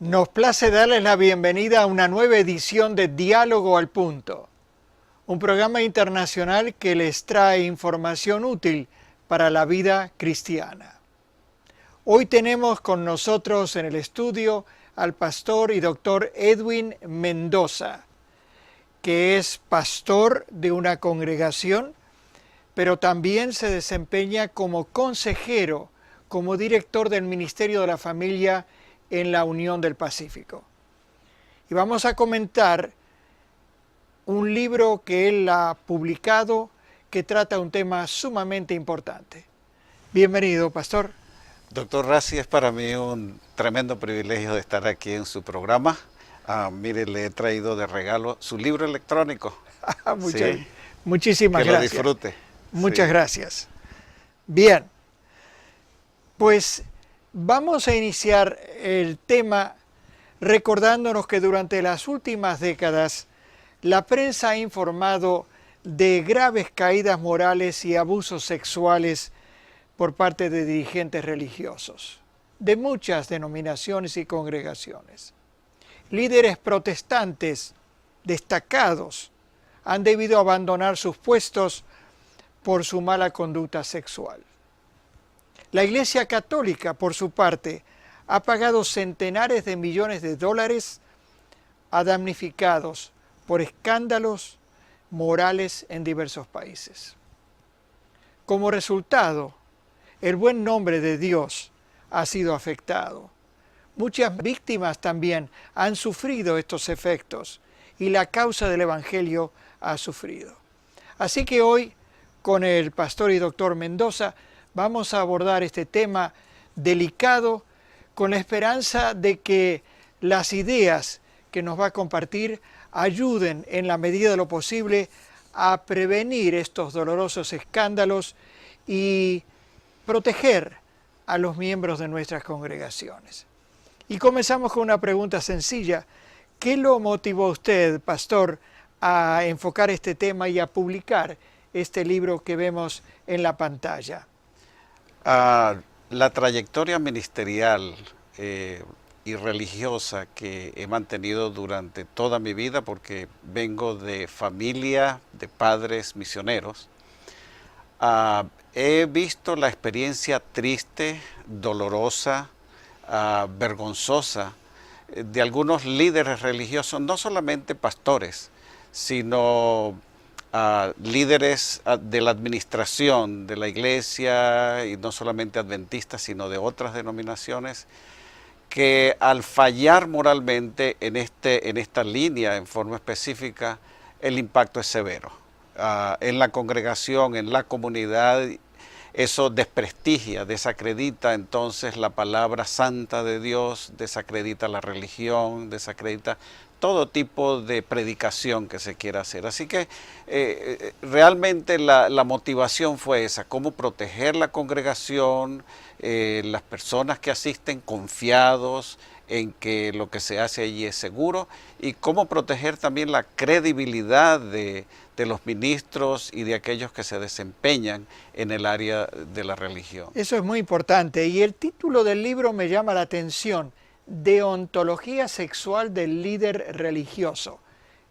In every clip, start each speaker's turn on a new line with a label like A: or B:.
A: Nos place darles la bienvenida a una nueva edición de Diálogo al Punto, un programa internacional que les trae información útil para la vida cristiana. Hoy tenemos con nosotros en el estudio al pastor y doctor Edwin Mendoza, que es pastor de una congregación, pero también se desempeña como consejero, como director del Ministerio de la Familia en la Unión del Pacífico. Y vamos a comentar un libro que él ha publicado que trata un tema sumamente importante. Bienvenido, pastor.
B: Doctor Rassi, es para mí un tremendo privilegio de estar aquí en su programa. Mire, le he traído de regalo su libro electrónico.
A: Muchísimas gracias.
B: Que lo disfrute.
A: Muchas gracias. Bien, pues vamos a iniciar el tema recordándonos que durante las últimas décadas la prensa ha informado de graves caídas morales y abusos sexuales por parte de dirigentes religiosos, de muchas denominaciones y congregaciones. Líderes protestantes destacados han debido abandonar sus puestos por su mala conducta sexual. La Iglesia Católica, por su parte, ha pagado centenares de millones de dólares a damnificados por escándalos morales en diversos países. Como resultado, el buen nombre de Dios ha sido afectado. Muchas víctimas también han sufrido estos efectos y la causa del Evangelio ha sufrido. Así que hoy, con el pastor y doctor Mendoza, vamos a abordar este tema delicado con la esperanza de que las ideas que nos va a compartir ayuden en la medida de lo posible a prevenir estos dolorosos escándalos y proteger a los miembros de nuestras congregaciones. Y comenzamos con una pregunta sencilla. ¿Qué lo motivó a usted, pastor, a enfocar este tema y a publicar este libro que vemos en la pantalla?
B: La trayectoria ministerial y religiosa que he mantenido durante toda mi vida, porque vengo de familia de padres misioneros, he visto la experiencia triste, dolorosa, vergonzosa de algunos líderes religiosos, no solamente pastores, sino líderes de la administración de la iglesia, y no solamente adventistas, sino de otras denominaciones, que al fallar moralmente en esta línea en forma específica, el impacto es severo. En la congregación, en la comunidad, eso desprestigia, desacredita entonces la palabra santa de Dios, desacredita la religión, desacredita todo tipo de predicación que se quiera hacer. Así que realmente la motivación fue esa, cómo proteger la congregación, las personas que asisten confiados en que lo que se hace allí es seguro, y cómo proteger también la credibilidad de los ministros y de aquellos que se desempeñan en el área de la religión.
A: Eso es muy importante, y el título del libro me llama la atención: Deontología sexual del líder religioso.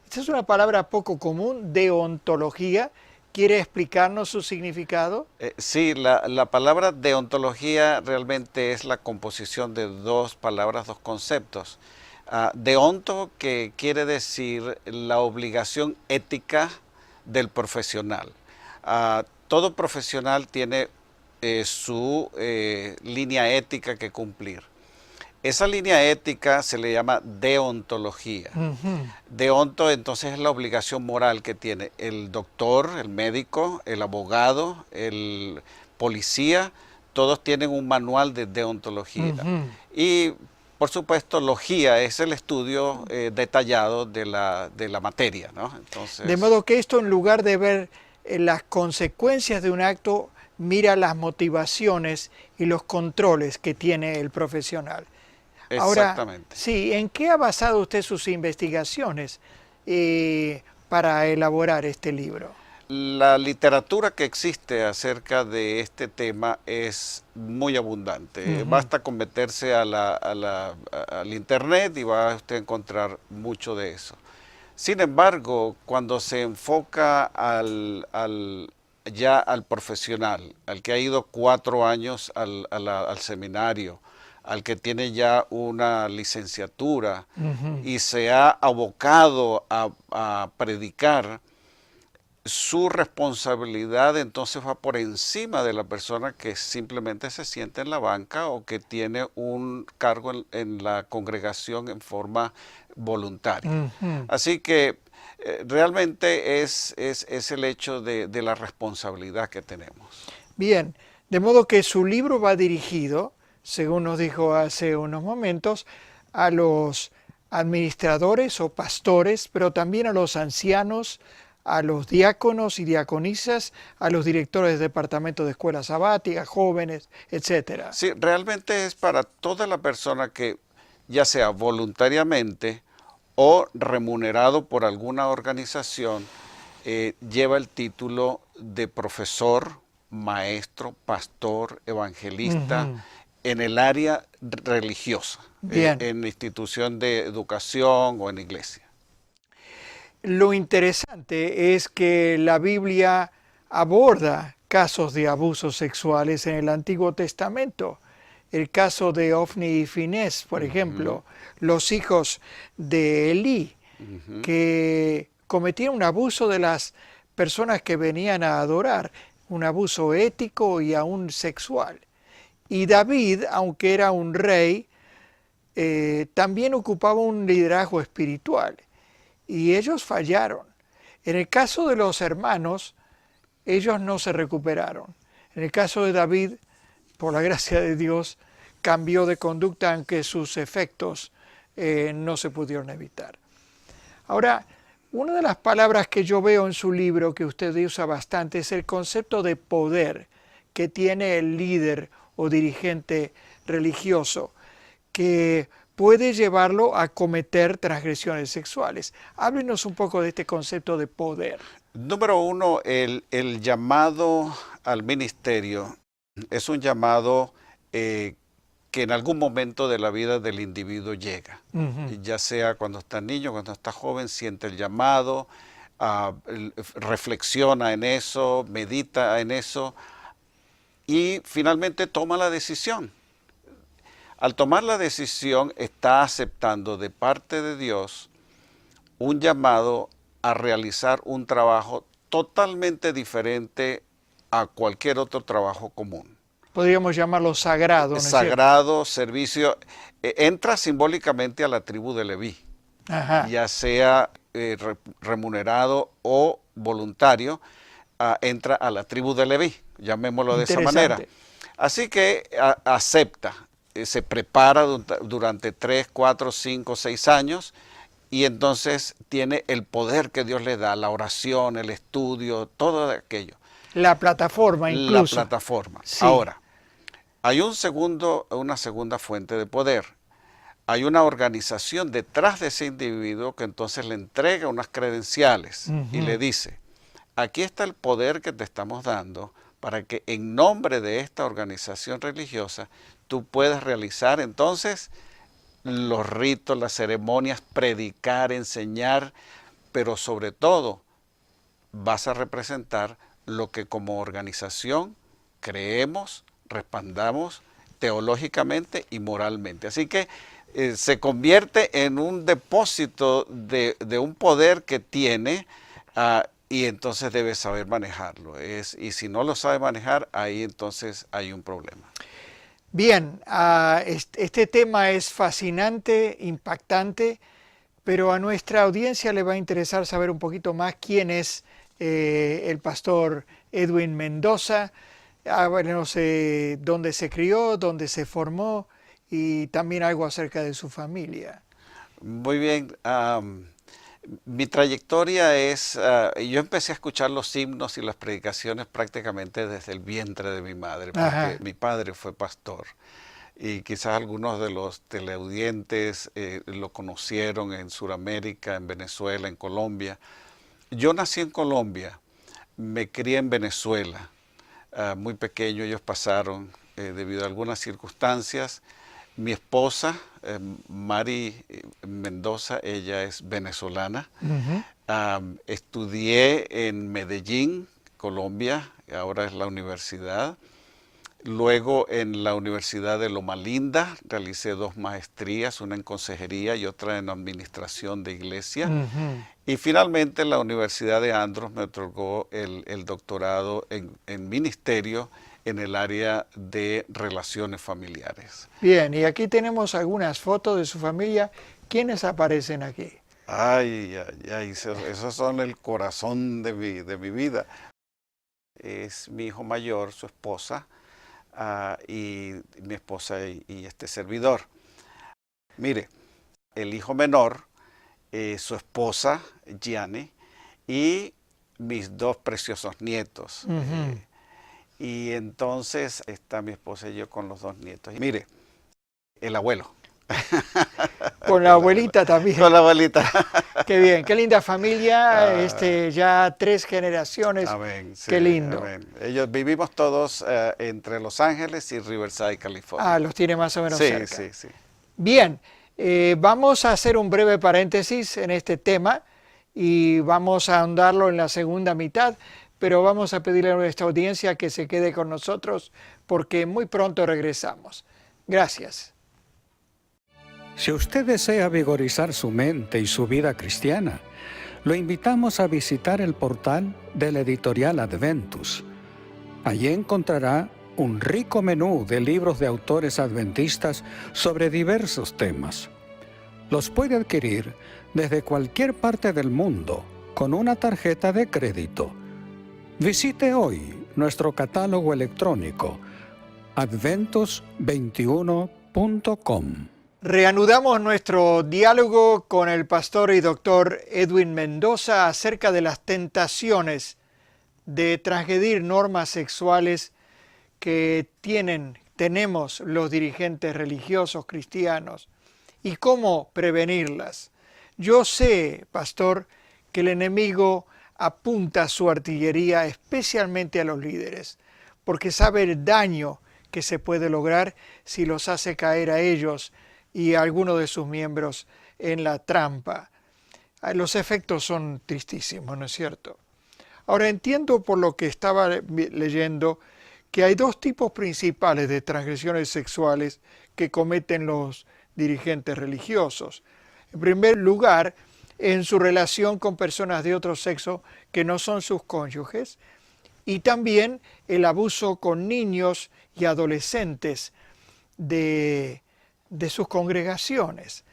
A: Esta es una palabra poco común, deontología. ¿Quiere explicarnos su significado?
B: Sí, la palabra deontología realmente es la composición de dos palabras, dos conceptos. Deonto, que quiere decir la obligación ética del profesional. Todo profesional tiene su línea ética que cumplir. Esa línea ética se le llama deontología. Deonto entonces es la obligación moral que tiene el doctor, el médico, el abogado, el policía. Todos tienen un manual de deontología. Y por supuesto, logía es el estudio detallado de la materia, ¿no? Entonces,
A: de modo que esto, en lugar de ver las consecuencias de un acto, mira las motivaciones y los controles que tiene el profesional.
B: Exactamente.
A: Ahora, sí, ¿en qué ha basado usted sus investigaciones para elaborar este libro?
B: La literatura que existe acerca de este tema es muy abundante. Basta con meterse al internet y va usted a encontrar mucho de eso. Sin embargo, cuando se enfoca ya al profesional, al que ha ido 4 años al seminario, al que tiene ya una licenciatura y se ha abocado a predicar, su responsabilidad entonces va por encima de la persona que simplemente se siente en la banca o que tiene un cargo en la congregación en forma voluntaria. Así que realmente es el hecho de la responsabilidad que tenemos.
A: Bien, de modo que su libro va dirigido, según nos dijo hace unos momentos, a los administradores o pastores, pero también a los ancianos, a los diáconos y diaconisas, a los directores de departamento de escuela sabática, jóvenes, etcétera.
B: Sí, realmente es para toda la persona que, ya sea voluntariamente o remunerado por alguna organización, lleva el título de profesor, maestro, pastor, evangelista en el área religiosa, en institución de educación o en iglesia.
A: Lo interesante es que la Biblia aborda casos de abusos sexuales en el Antiguo Testamento. El caso de Ofni y Finés, por ejemplo, los hijos de Elí, que cometieron un abuso de las personas que venían a adorar, un abuso ético y aún sexual. Y David, aunque era un rey, también ocupaba un liderazgo espiritual. Y ellos fallaron. En el caso de los hermanos, ellos no se recuperaron. En el caso de David, por la gracia de Dios, cambió de conducta, aunque sus efectos no se pudieron evitar. Ahora, una de las palabras que yo veo en su libro, que usted usa bastante, es el concepto de poder que tiene el líder o dirigente religioso, que puede llevarlo a cometer transgresiones sexuales. Háblenos un poco de este concepto de poder.
B: Número uno, el llamado al ministerio es un llamado que en algún momento de la vida del individuo llega. Ya sea cuando está niño, cuando está joven, siente el llamado, reflexiona en eso, medita en eso y finalmente toma la decisión. Al tomar la decisión, está aceptando de parte de Dios un llamado a realizar un trabajo totalmente diferente a cualquier otro trabajo común.
A: Podríamos llamarlo sagrado, ¿no es cierto?
B: Sagrado, servicio. Entra simbólicamente a la tribu de Leví, ya sea remunerado o voluntario, entra a la tribu de Leví, llamémoslo de esa manera. Así que acepta. Se prepara durante 3, 4, 5, 6 años y entonces tiene el poder que Dios le da, la oración, el estudio, todo aquello.
A: La plataforma incluso.
B: La plataforma.
A: Sí.
B: Ahora, hay una segunda fuente de poder. Hay una organización detrás de ese individuo que entonces le entrega unas credenciales y le dice, aquí está el poder que te estamos dando para que en nombre de esta organización religiosa tú puedes realizar entonces los ritos, las ceremonias, predicar, enseñar, pero sobre todo vas a representar lo que como organización creemos, respaldamos teológicamente y moralmente. Así que se convierte en un depósito de un poder que tiene y entonces debe saber manejarlo. Y si no lo sabe manejar, ahí entonces hay un problema.
A: Bien, este tema es fascinante, impactante, pero a nuestra audiencia le va a interesar saber un poquito más quién es el pastor Edwin Mendoza, háblenos dónde se crió, dónde se formó y también algo acerca de su familia.
B: Muy bien. Mi trayectoria es, yo empecé a escuchar los himnos y las predicaciones prácticamente desde el vientre de mi madre, porque mi padre fue pastor. Y quizás algunos de los teleaudientes lo conocieron en Sudamérica, en Venezuela, en Colombia. Yo nací en Colombia, me crié en Venezuela. Muy pequeño ellos pasaron debido a algunas circunstancias. Mi esposa, Mari Mendoza, ella es venezolana.
A: Ujú.
B: Estudié en Medellín, Colombia, ahora es la universidad. Luego en la Universidad de Loma Linda realicé 2 maestrías, una en consejería y otra en administración de iglesia.
A: Ujú.
B: Y finalmente la Universidad de Andros me otorgó el doctorado en ministerio en el área de relaciones familiares.
A: Bien, y aquí tenemos algunas fotos de su familia. ¿Quiénes aparecen aquí?
B: Ay, ay, ay, esos son el corazón de mi vida. Es mi hijo mayor, su esposa, y mi esposa y este servidor. Mire, el hijo menor, su esposa, Gianni, y mis 2 preciosos nietos.
A: Ujú.
B: Y entonces está mi esposa y yo con los 2 nietos. Y mire, el abuelo.
A: Con la abuelita también.
B: Con la abuelita.
A: Qué bien, qué linda familia, ya 3 generaciones.
B: Amén. Sí,
A: Qué lindo.
B: amén. Ellos vivimos todos entre Los Ángeles y Riverside, California.
A: Los tiene más o menos
B: Sí,
A: cerca.
B: sí, sí.
A: Bien, vamos a hacer un breve paréntesis en este tema y vamos a ahondarlo en la segunda mitad, pero vamos a pedirle a nuestra audiencia que se quede con nosotros porque muy pronto regresamos. Gracias.
C: Si usted desea vigorizar su mente y su vida cristiana, lo invitamos a visitar el portal de la editorial Adventus. Allí encontrará un rico menú de libros de autores adventistas sobre diversos temas. Los puede adquirir desde cualquier parte del mundo con una tarjeta de crédito. Visite hoy nuestro catálogo electrónico adventus21.com.
A: Reanudamos nuestro diálogo con el pastor y doctor Edwin Mendoza acerca de las tentaciones de transgredir normas sexuales que tenemos los dirigentes religiosos cristianos y cómo prevenirlas. Yo sé, pastor, que el enemigo apunta su artillería especialmente a los líderes, porque sabe el daño que se puede lograr si los hace caer a ellos y a algunos de sus miembros en la trampa. Los efectos son tristísimos, ¿no es cierto? Ahora entiendo por lo que estaba leyendo que hay 2 tipos principales de transgresiones sexuales que cometen los dirigentes religiosos. En primer lugar, en su relación con personas de otro sexo que no son sus cónyuges, y también el abuso con niños y adolescentes de sus congregaciones.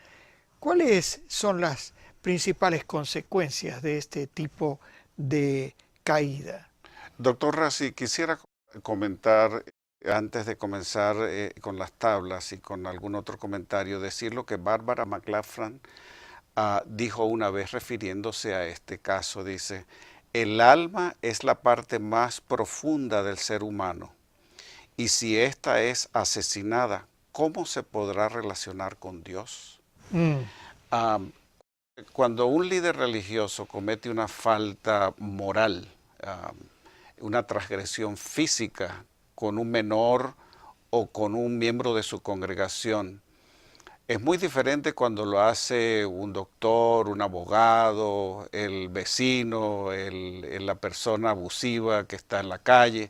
A: ¿Cuáles son las principales consecuencias de este tipo de caída?
B: Doctor Rassi, quisiera comentar, antes de comenzar con las tablas y con algún otro comentario, decir lo que Barbara McLachlan dijo una vez refiriéndose a este caso. Dice, el alma es la parte más profunda del ser humano y si ésta es asesinada, ¿cómo se podrá relacionar con Dios? Cuando un líder religioso comete una falta moral, una transgresión física con un menor o con un miembro de su congregación, es muy diferente cuando lo hace un doctor, un abogado, el vecino, la persona abusiva que está en la calle.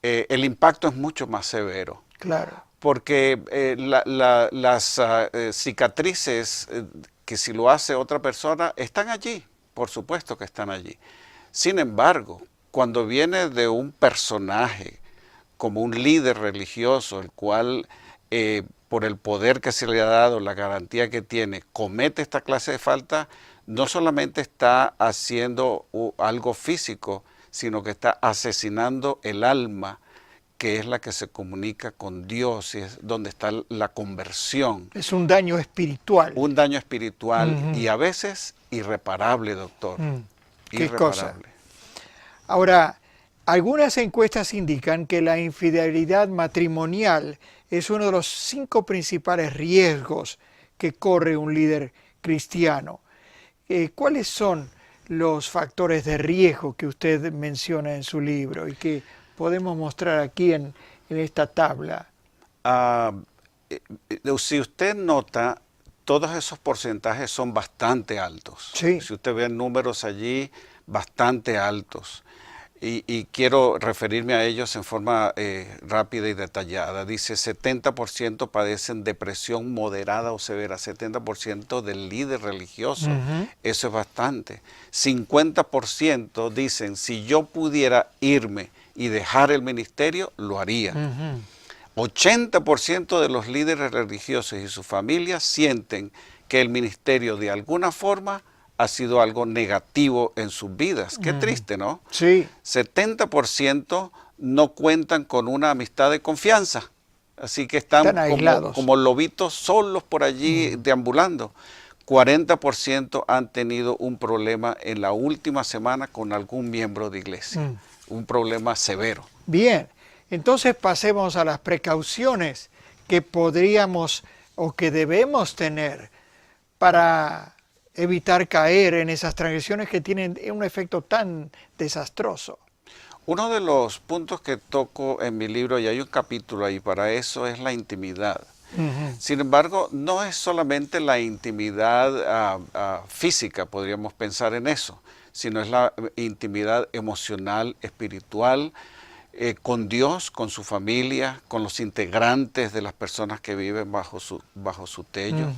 B: El impacto es mucho más severo.
A: Claro.
B: Porque las cicatrices que si lo hace otra persona están allí, por supuesto que están allí. Sin embargo, cuando viene de un personaje como un líder religioso, el cual por el poder que se le ha dado, la garantía que tiene, comete esta clase de falta, no solamente está haciendo algo físico, sino que está asesinando el alma, que es la que se comunica con Dios y es donde está la conversión.
A: Es un daño espiritual.
B: Un daño espiritual y a veces irreparable, doctor.
A: ¿Qué
B: irreparable.
A: cosa? Ahora, algunas encuestas indican que la infidelidad matrimonial es uno de los 5 principales riesgos que corre un líder cristiano. ¿Cuáles son los factores de riesgo que usted menciona en su libro y que podemos mostrar aquí en esta tabla?
B: Si usted nota, todos esos porcentajes son bastante altos.
A: Sí.
B: Si usted ve números allí, bastante altos. Y quiero referirme a ellos en forma rápida y detallada. Dice 70% padecen depresión moderada o severa, 70% del líder religioso. Eso es bastante. 50% dicen, si yo pudiera irme y dejar el ministerio, lo haría. 80% de los líderes religiosos y sus familias sienten que el ministerio de alguna forma ha sido algo negativo en sus vidas. Qué triste, ¿no?
A: Sí.
B: 70% no cuentan con una amistad de confianza. Así que están
A: aislados,
B: como lobitos solos por allí deambulando. 40% han tenido un problema en la última semana con algún miembro de iglesia. Un problema severo.
A: Bien, entonces pasemos a las precauciones que podríamos o que debemos tener para evitar caer en esas transgresiones que tienen un efecto tan desastroso.
B: Uno de los puntos que toco en mi libro, y hay un capítulo ahí para eso, es la intimidad. Sin embargo, no es solamente la intimidad física, podríamos pensar en eso, sino es la intimidad emocional, espiritual, con Dios, con su familia, con los integrantes de las personas que viven bajo su techo.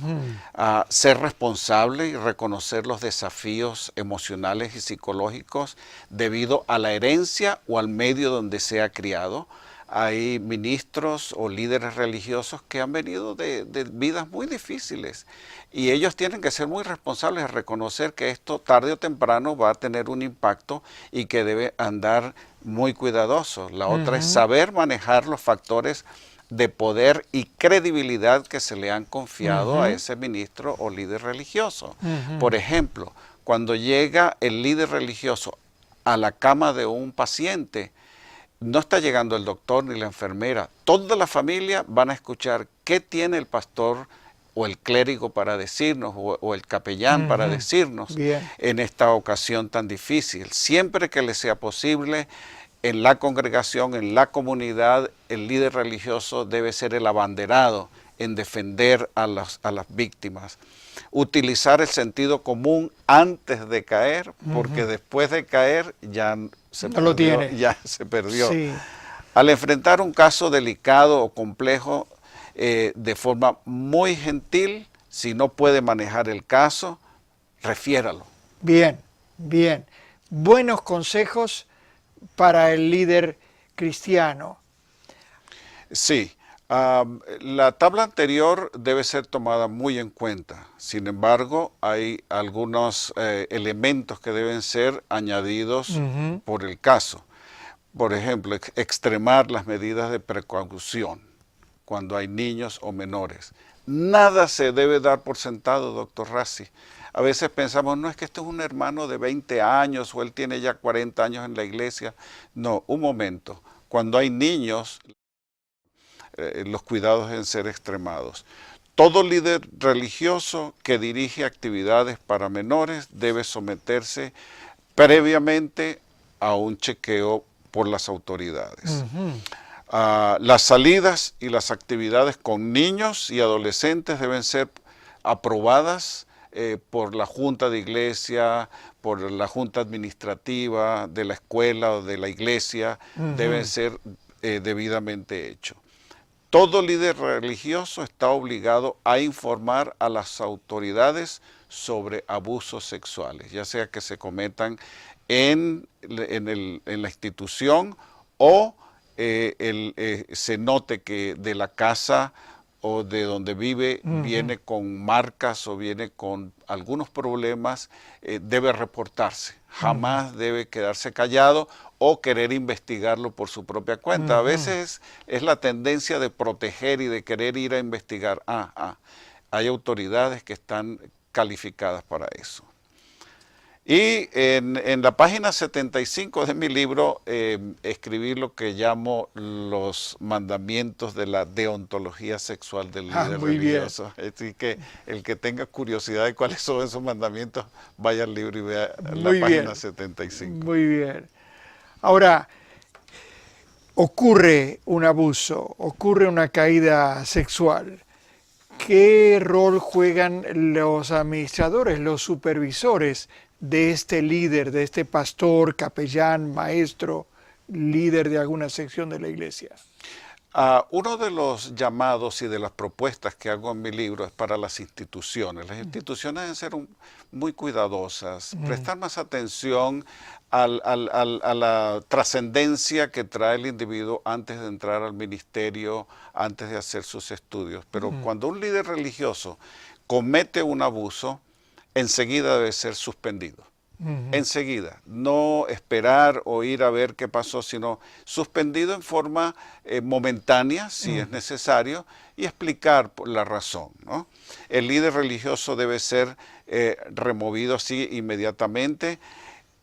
B: Ser responsable y reconocer los desafíos emocionales y psicológicos debido a la herencia o al medio donde se ha criado. Hay ministros o líderes religiosos que han venido de vidas muy difíciles y ellos tienen que ser muy responsables de reconocer que esto tarde o temprano va a tener un impacto y que debe andar muy cuidadoso. La otra es saber manejar los factores de poder y credibilidad que se le han confiado a ese ministro o líder religioso. Por ejemplo, cuando llega el líder religioso a la cama de un paciente, no está llegando el doctor ni la enfermera. Toda la familia van a escuchar qué tiene el pastor o el clérigo para decirnos o el capellán para decirnos en esta ocasión tan difícil. Siempre que le sea posible, en la congregación, en la comunidad, el líder religioso debe ser el abanderado en defender a las víctimas. Utilizar el sentido común antes de caer, porque después de caer ya se perdió. Sí. Al enfrentar un caso delicado o complejo, de forma muy gentil, si no puede manejar el caso, refiéralo.
A: Bien, bien. Buenos consejos para el líder cristiano.
B: Sí. La tabla anterior debe ser tomada muy en cuenta. Sin embargo, hay algunos elementos que deben ser añadidos por el caso. Por ejemplo, extremar las medidas de precaución cuando hay niños o menores. Nada se debe dar por sentado, doctor Rassi. A veces pensamos, no, es que este es un hermano de 20 años o él tiene ya 40 años en la iglesia. No, un momento. Cuando hay niños, los cuidados deben ser extremados. Todo líder religioso que dirige actividades para menores debe someterse previamente a un chequeo por las autoridades. Las salidas y las actividades con niños y adolescentes deben ser aprobadas por la junta de iglesia, por la junta administrativa de la escuela o de la iglesia, deben ser debidamente hechos. Todo líder religioso está obligado a informar a las autoridades sobre abusos sexuales, ya sea que se cometan en la institución o se note que de la casa o de donde vive viene con marcas o viene con algunos problemas, debe reportarse. Jamás debe quedarse callado o querer investigarlo por su propia cuenta. A veces es la tendencia de proteger y de querer ir a investigar. Hay autoridades que están calificadas para eso. Y en la página 75 de mi libro escribí lo que llamo los mandamientos de la deontología sexual del líder
A: Muy bien.
B: religioso. Así que el que tenga curiosidad de cuáles son esos mandamientos, vaya al libro y vea
A: Muy
B: la página
A: bien.
B: 75.
A: Muy bien. Ahora, ocurre un abuso, ocurre una caída sexual. ¿Qué rol juegan los administradores, los supervisores de este líder, de este pastor, capellán, maestro, líder de alguna sección de la iglesia?
B: Uno de los llamados y de las propuestas que hago en mi libro es para las instituciones. Las instituciones deben ser muy cuidadosas, prestar más atención a la trascendencia que trae el individuo antes de entrar al ministerio, antes de hacer sus estudios. Pero cuando un líder religioso comete un abuso, enseguida debe ser suspendido. Enseguida, no esperar o ir a ver qué pasó, sino suspendido en forma momentánea, si es necesario, y explicar la razón, ¿no? El líder religioso debe ser removido así inmediatamente.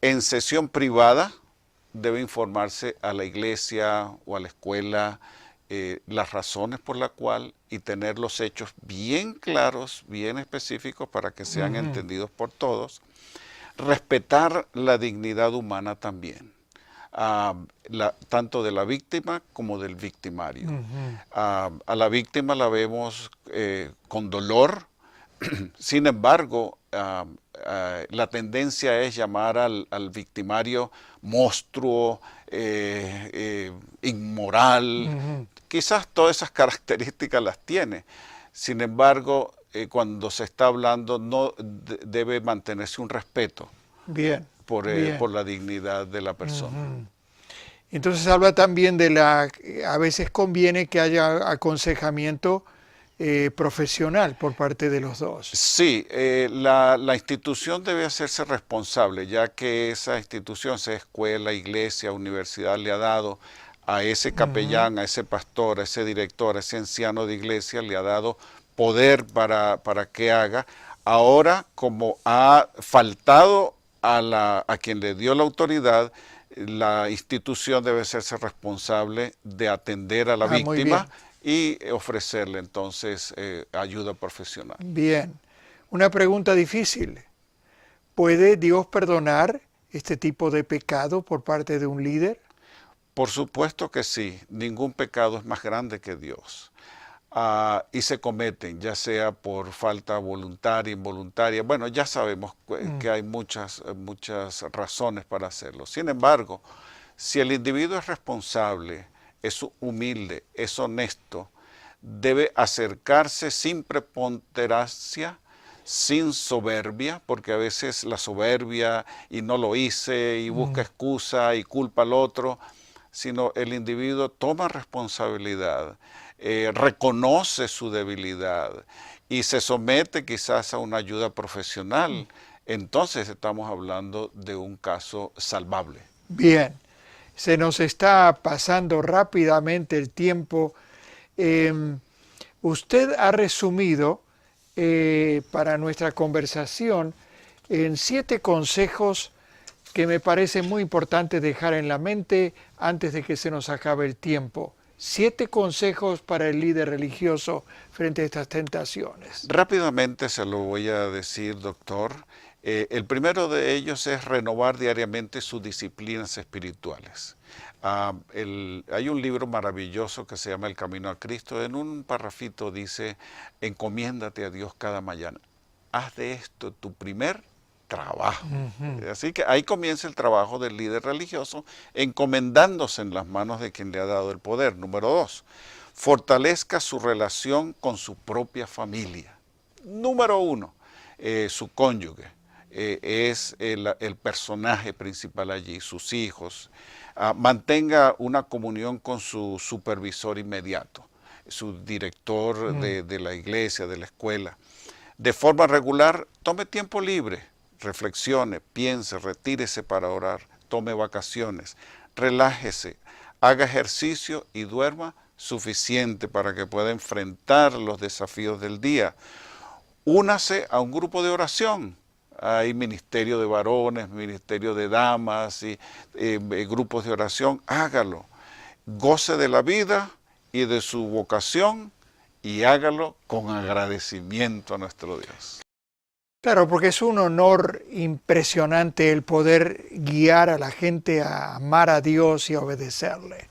B: En sesión privada debe informarse a la iglesia o a la escuela las razones por las cuales y tener los hechos bien claros, bien específicos para que sean entendidos por todos. Respetar la dignidad humana también, tanto de la víctima como del victimario. A la víctima la vemos con dolor, sin embargo, la tendencia es llamar al victimario monstruo, inmoral. Quizás todas esas características las tiene, sin embargo, cuando se está hablando no debe mantenerse un respeto
A: Bien,
B: por
A: bien.
B: la dignidad de la persona.
A: Entonces habla también de a veces conviene que haya aconsejamiento profesional por parte de los dos.
B: Sí, la institución debe hacerse responsable, ya que esa institución, sea escuela, iglesia, universidad, le ha dado a ese capellán, a ese pastor, a ese director, a ese anciano de iglesia, le ha dado poder para que haga. Ahora, como ha faltado a quien le dio la autoridad, la institución debe hacerse responsable de atender a la víctima y ofrecerle entonces ayuda profesional.
A: Bien. Una pregunta difícil. ¿Puede Dios perdonar este tipo de pecado por parte de un líder?
B: Por supuesto que sí. Ningún pecado es más grande que Dios. Y se cometen, ya sea por falta voluntaria, involuntaria. Bueno, ya sabemos que hay muchas razones para hacerlo. Sin embargo, si el individuo es responsable, es humilde, es honesto, debe acercarse sin preponderancia, sin soberbia, porque a veces la soberbia y no lo hice y busca excusa y culpa al otro, sino el individuo toma responsabilidad, reconoce su debilidad y se somete quizás a una ayuda profesional. Entonces estamos hablando de un caso salvable.
A: Bien, se nos está pasando rápidamente el tiempo. Usted ha resumido para nuestra conversación en 7 consejos que me parece muy importante dejar en la mente antes de que se nos acabe el tiempo. 7 consejos para el líder religioso frente a estas tentaciones.
B: Rápidamente se lo voy a decir, doctor. El primero de ellos es renovar diariamente sus disciplinas espirituales. Hay un libro maravilloso que se llama El Camino a Cristo. En un parrafito dice, encomiéndate a Dios cada mañana. Haz de esto tu primer trabajo. Así que ahí comienza el trabajo del líder religioso, encomendándose en las manos de quien le ha dado el poder. Número 2, fortalezca su relación con su propia familia. Número 1, su cónyuge. Es el personaje principal allí, sus hijos. Mantenga una comunión con su supervisor inmediato, su director de la iglesia, de la escuela. De forma regular, tome tiempo libre, reflexione, piense, retírese para orar, tome vacaciones, relájese, haga ejercicio y duerma suficiente para que pueda enfrentar los desafíos del día. Únase a un grupo de oración. hay ministerio de varones, ministerio de damas y grupos de oración, hágalo. Goce de la vida y de su vocación y hágalo con agradecimiento a nuestro Dios.
A: Claro, porque es un honor impresionante el poder guiar a la gente a amar a Dios y a obedecerle.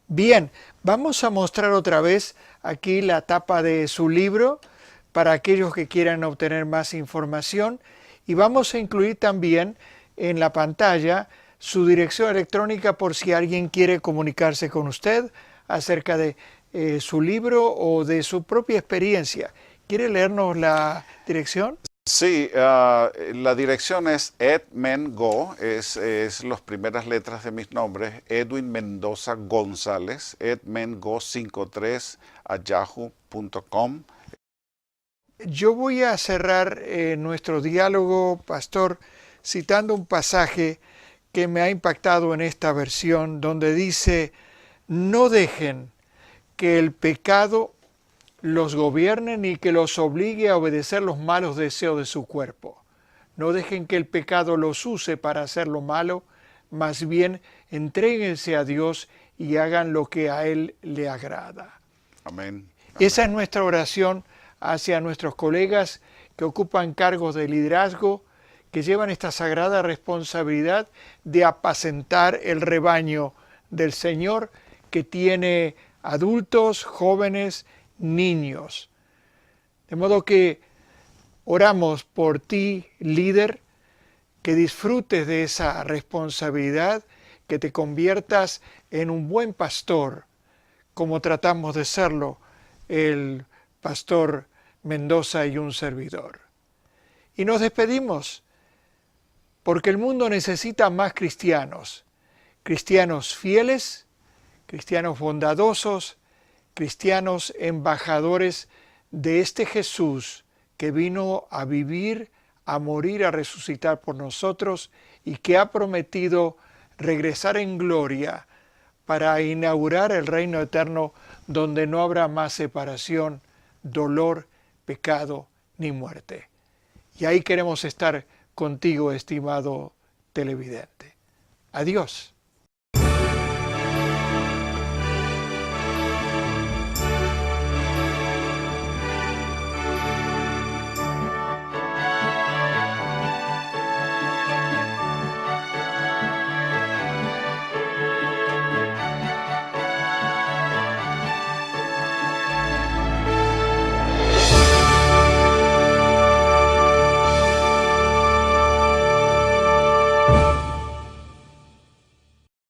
A: Bien, vamos a mostrar otra vez aquí la tapa de su libro para aquellos que quieran obtener más información y vamos a incluir también en la pantalla su dirección electrónica por si alguien quiere comunicarse con usted acerca de su libro o de su propia experiencia. ¿Quiere leernos la dirección?
B: Sí, la dirección es edmengo, es las primeras letras de mis nombres, Edwin Mendoza González, edmengo53@yahoo.com.
A: Yo voy a cerrar nuestro diálogo, pastor, citando un pasaje que me ha impactado en esta versión, donde dice, no dejen que el pecado los gobierne ni que los obligue a obedecer los malos deseos de su cuerpo. No dejen que el pecado los use para hacer lo malo, más bien entréguense a Dios y hagan lo que a Él le agrada.
B: Amén.
A: Esa es nuestra oración hacia nuestros colegas que ocupan cargos de liderazgo, que llevan esta sagrada responsabilidad de apacentar el rebaño del Señor que tiene adultos, jóvenes, niños. De modo que oramos por ti, líder, que disfrutes de esa responsabilidad, que te conviertas en un buen pastor, como tratamos de serlo el pastor Mendoza y un servidor. Y nos despedimos, porque el mundo necesita más cristianos, cristianos fieles, cristianos bondadosos, cristianos embajadores de este Jesús que vino a vivir, a morir, a resucitar por nosotros y que ha prometido regresar en gloria para inaugurar el reino eterno donde no habrá más separación, dolor, pecado ni muerte. Y ahí queremos estar contigo, estimado televidente. Adiós.